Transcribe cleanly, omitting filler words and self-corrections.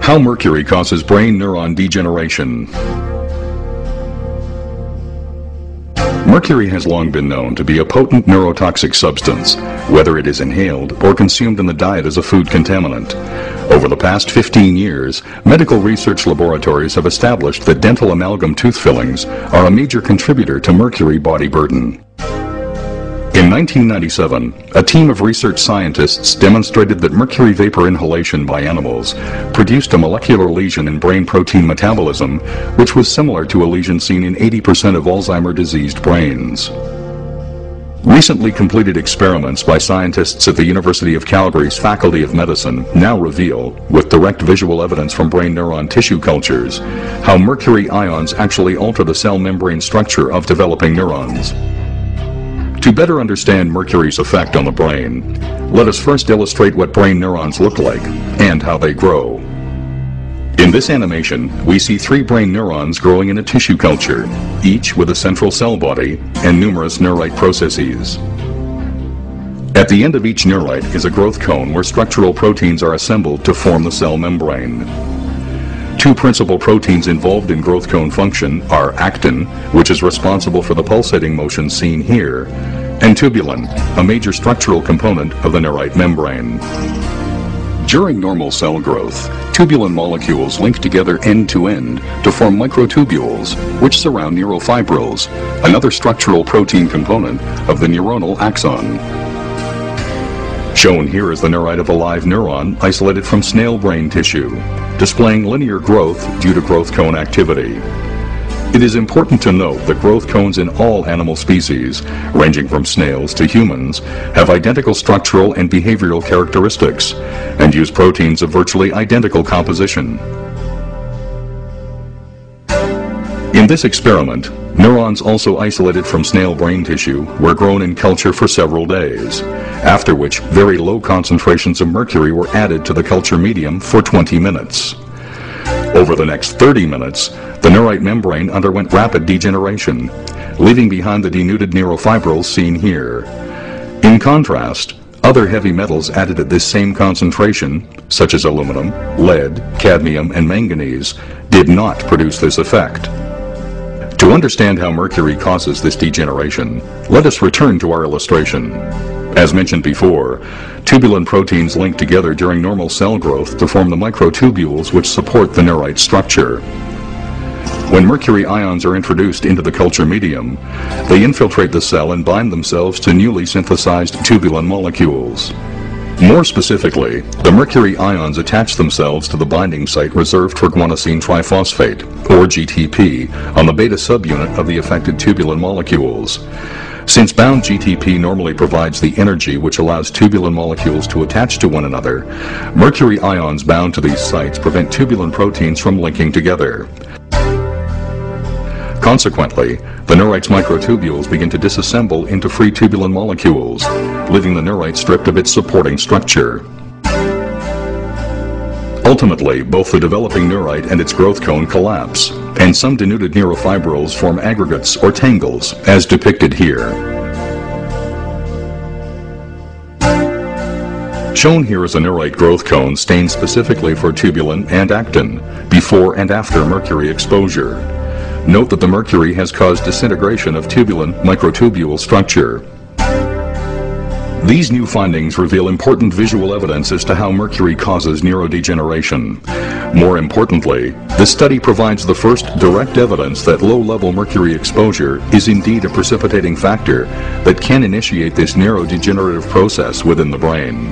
How mercury causes brain neuron degeneration. Mercury has long been known to be a potent neurotoxic substance, whether it is inhaled or consumed in the diet as a food contaminant. Over the past 15 years, medical research laboratories have established that dental amalgam tooth fillings are a major contributor to mercury body burden. In 1997, a team of research scientists demonstrated that mercury vapor inhalation by animals produced a molecular lesion in brain protein metabolism, which was similar to a lesion seen in 80% of Alzheimer's diseased brains. Recently completed experiments by scientists at the University of Calgary's Faculty of Medicine now reveal, with direct visual evidence from brain neuron tissue cultures, how mercury ions actually alter the cell membrane structure of developing neurons. To better understand mercury's effect on the brain, let us first illustrate what brain neurons look like and how they grow. In this animation, we see 3 brain neurons growing in a tissue culture, each with a central cell body and numerous neurite processes. At the end of each neurite is a growth cone where structural proteins are assembled to form the cell membrane. 2 principal proteins involved in growth cone function are actin, which is responsible for the pulsating motion seen here, and tubulin, a major structural component of the neurite membrane. During normal cell growth, tubulin molecules link together end to end to form microtubules, which surround neurofibrils, another structural protein component of the neuronal axon. Shown here is the neurite of a live neuron isolated from snail brain tissue, displaying linear growth due to growth cone activity. It is important to note that growth cones in all animal species, ranging from snails to humans, have identical structural and behavioral characteristics and use proteins of virtually identical composition. In this experiment, neurons also isolated from snail brain tissue were grown in culture for several days, after which very low concentrations of mercury were added to the culture medium for 20 minutes. Over the next 30 minutes, the neurite membrane underwent rapid degeneration, leaving behind the denuded neurofibrils seen here. In contrast, other heavy metals added at this same concentration, such as aluminum, lead, cadmium, and manganese, did not produce this effect. To understand how mercury causes this degeneration, let us return to our illustration. As mentioned before, tubulin proteins link together during normal cell growth to form the microtubules which support the neurite structure. When mercury ions are introduced into the culture medium, they infiltrate the cell and bind themselves to newly synthesized tubulin molecules. More specifically, the mercury ions attach themselves to the binding site reserved for guanosine triphosphate, or GTP, on the beta subunit of the affected tubulin molecules. Since bound GTP normally provides the energy which allows tubulin molecules to attach to one another, mercury ions bound to these sites prevent tubulin proteins from linking together. Consequently, the neurite's microtubules begin to disassemble into free tubulin molecules, leaving the neurite stripped of its supporting structure. Ultimately, both the developing neurite and its growth cone collapse, and some denuded neurofibrils form aggregates or tangles, as depicted here. Shown here is a neurite growth cone stained specifically for tubulin and actin, before and after mercury exposure. Note that the mercury has caused disintegration of tubulin microtubule structure. These new findings reveal important visual evidence as to how mercury causes neurodegeneration. More importantly, this study provides the first direct evidence that low-level mercury exposure is indeed a precipitating factor that can initiate this neurodegenerative process within the brain.